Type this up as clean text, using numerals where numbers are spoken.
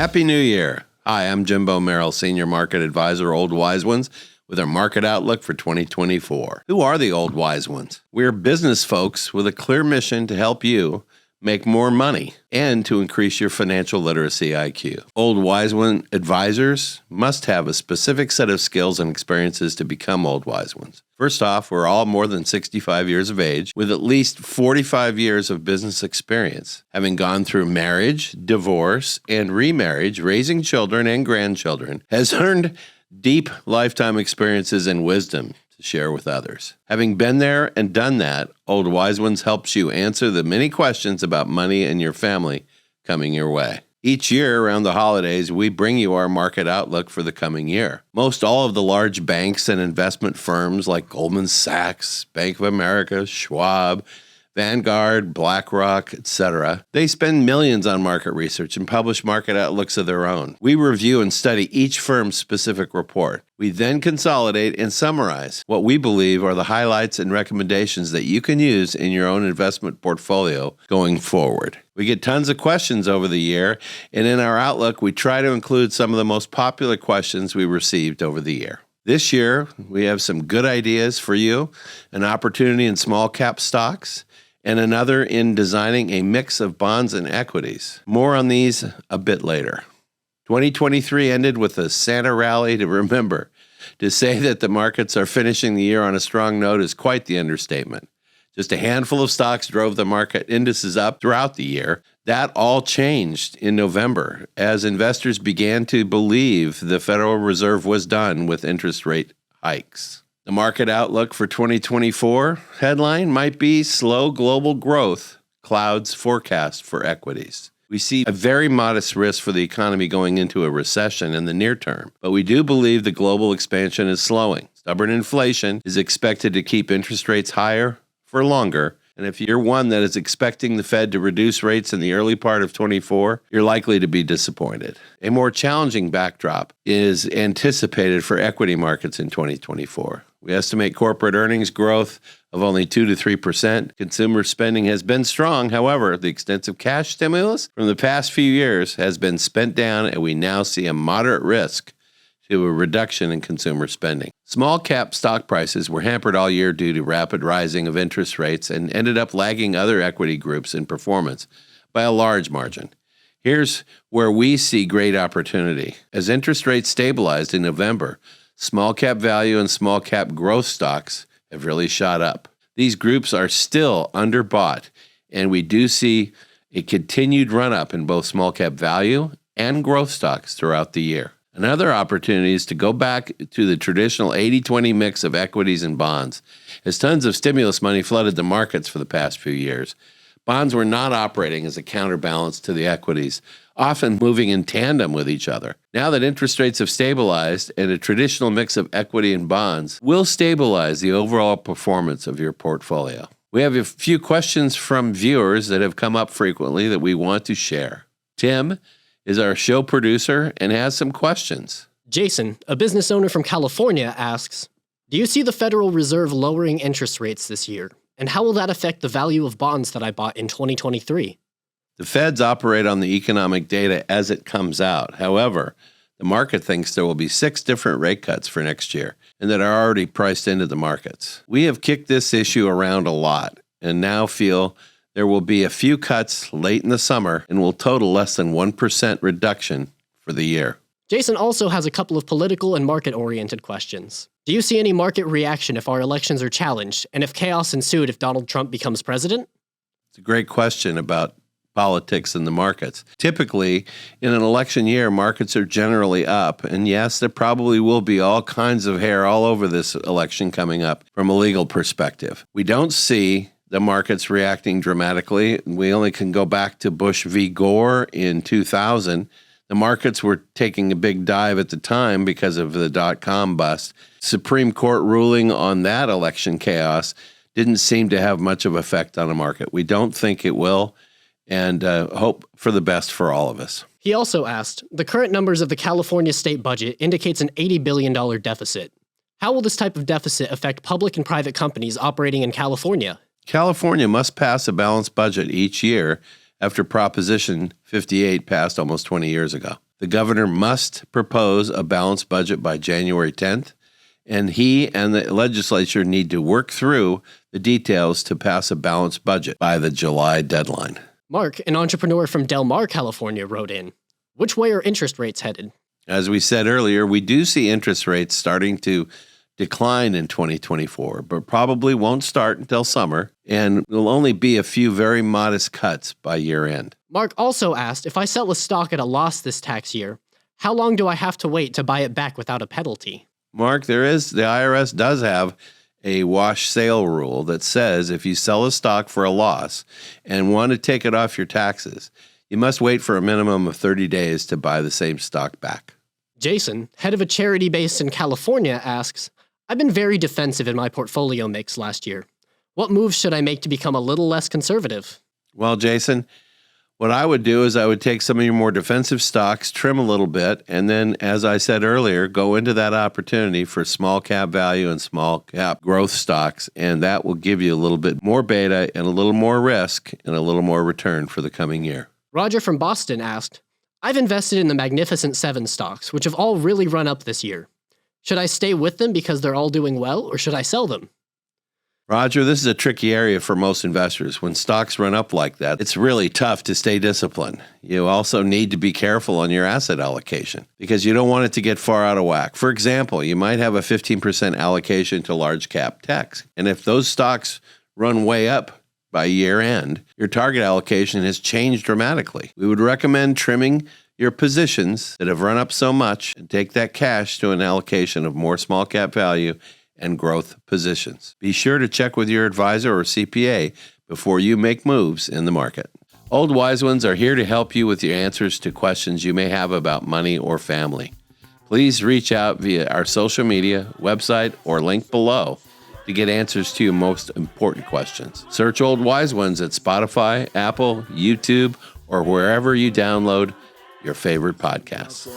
Happy New Year. Hi, I'm Jimbo Merrill, Senior Market Advisor, Old Wise Ones, with our market outlook for 2024. Who are the Old Wise Ones? We're business folks with a clear mission to help you make more money and to increase your financial literacy IQ. Old Wise One advisors must have a specific set of skills and experiences to become Old Wise Ones. First off, we're all more than 65 years of age with at least 45 years of business experience, having gone through marriage, divorce, and remarriage, raising children and grandchildren, has earned deep lifetime experiences and wisdom to share with others. Having been there and done that, Old Wise Ones helps you answer the many questions about money and your family coming your way. Each year around the holidays, we bring you our market outlook for the coming year. Most all of the large banks and investment firms like Goldman Sachs, Bank of America, Schwab, Vanguard, BlackRock, etc. They spend millions on market research and publish market outlooks of their own. We review and study each firm's specific report. We then consolidate and summarize what we believe are the highlights and recommendations that you can use in your own investment portfolio going forward. We get tons of questions over the year, and in our outlook, we try to include some of the most popular questions we received over the year. This year, we have some good ideas for you, an opportunity in small cap stocks, and another in designing a mix of bonds and equities. More on these a bit later. 2023 ended with a Santa rally to remember. To say that the markets are finishing the year on a strong note is quite the understatement. Just a handful of stocks drove the market indices up throughout the year. That all changed in November as investors began to believe the Federal Reserve was done with interest rate hikes. The market outlook for 2024 headline might be slow global growth, clouds forecast for equities. We see a very modest risk for the economy going into a recession in the near term, but we do believe the global expansion is slowing. Stubborn inflation is expected to keep interest rates higher for longer, and if you're one that is expecting the Fed to reduce rates in the early part of 24, you're likely to be disappointed. A more challenging backdrop is anticipated for equity markets in 2024. We estimate corporate earnings growth of only 2 to 3%. Consumer spending has been strong. However, the extensive cash stimulus from the past few years has been spent down, and we now see a moderate risk to a reduction in consumer spending. Small cap stock prices were hampered all year due to rapid rising of interest rates and ended up lagging other equity groups in performance by a large margin. Here's where we see great opportunity. As interest rates stabilized in November, small cap value and small cap growth stocks have really shot up. These groups are still underbought, and we do see a continued run-up in both small cap value and growth stocks throughout the year. Another opportunity is to go back to the traditional 80-20 mix of equities and bonds. As tons of stimulus money flooded the markets for the past few years, bonds were not operating as a counterbalance to the equities, often moving in tandem with each other. Now that interest rates have stabilized and a traditional mix of equity and bonds will stabilize the overall performance of your portfolio. We have a few questions from viewers that have come up frequently that we want to share. Tim is our show producer and has some questions. Jason, a business owner from California, asks, do you see the Federal Reserve lowering interest rates this year? And how will that affect the value of bonds that I bought in 2023? The Feds operate on the economic data as it comes out. However, the market thinks there will be 6 different rate cuts for next year and that are already priced into the markets. We have kicked this issue around a lot and now feel there will be a few cuts late in the summer and will total less than 1% reduction for the year. Jason also has a couple of political and market-oriented questions. Do you see any market reaction if our elections are challenged, and if chaos ensued if Donald Trump becomes president? It's a great question about politics and the markets. Typically, in an election year, markets are generally up, and yes, there probably will be all kinds of hair all over this election coming up from a legal perspective. We don't see the market's reacting dramatically. We only can go back to Bush v. Gore in 2000. The markets were taking a big dive at the time because of the dot-com bust. Supreme Court ruling on that election chaos didn't seem to have much of an effect on the market. We don't think it will, and hope for the best for all of us. He also asked, the current numbers of the California state budget indicates an $80 billion deficit. How will this type of deficit affect public and private companies operating in California? California must pass a balanced budget each year after Proposition 58 passed almost 20 years ago. The governor must propose a balanced budget by January 10th, and he and the legislature need to work through the details to pass a balanced budget by the July deadline. Mark, an entrepreneur from Del Mar, California, wrote in, which way are interest rates headed? As we said earlier, we do see interest rates starting to decline in 2024, but probably won't start until summer, and will only be a few very modest cuts by year end. Mark also asked, if I sell a stock at a loss this tax year, how long do I have to wait to buy it back without a penalty? Mark, the IRS does have a wash sale rule that says if you sell a stock for a loss and want to take it off your taxes, you must wait for a minimum of 30 days to buy the same stock back. Jason, head of a charity based in California, asks, I've been very defensive in my portfolio mix last year. What moves should I make to become a little less conservative? Well, Jason, what I would do is I would take some of your more defensive stocks, trim a little bit, and then, as I said earlier, go into that opportunity for small cap value and small cap growth stocks, and that will give you a little bit more beta and a little more risk and a little more return for the coming year. Roger from Boston asked, I've invested in the Magnificent 7 stocks, which have all really run up this year. Should I stay with them because they're all doing well, or should I sell them? Roger, this is a tricky area for most investors. When stocks run up like that, it's really tough to stay disciplined. You also need to be careful on your asset allocation because you don't want it to get far out of whack. For example, you might have a 15% allocation to large cap techs, and if those stocks run way up by year end, your target allocation has changed dramatically. We would recommend trimming your positions that have run up so much and take that cash to an allocation of more small cap value and growth positions. Be sure to check with your advisor or CPA before you make moves in the market. Old Wise Ones are here to help you with your answers to questions you may have about money or family. Please reach out via our social media, website, or link below to get answers to your most important questions. Search Old Wise Ones at Spotify, Apple, YouTube, or wherever you download your favorite podcasts.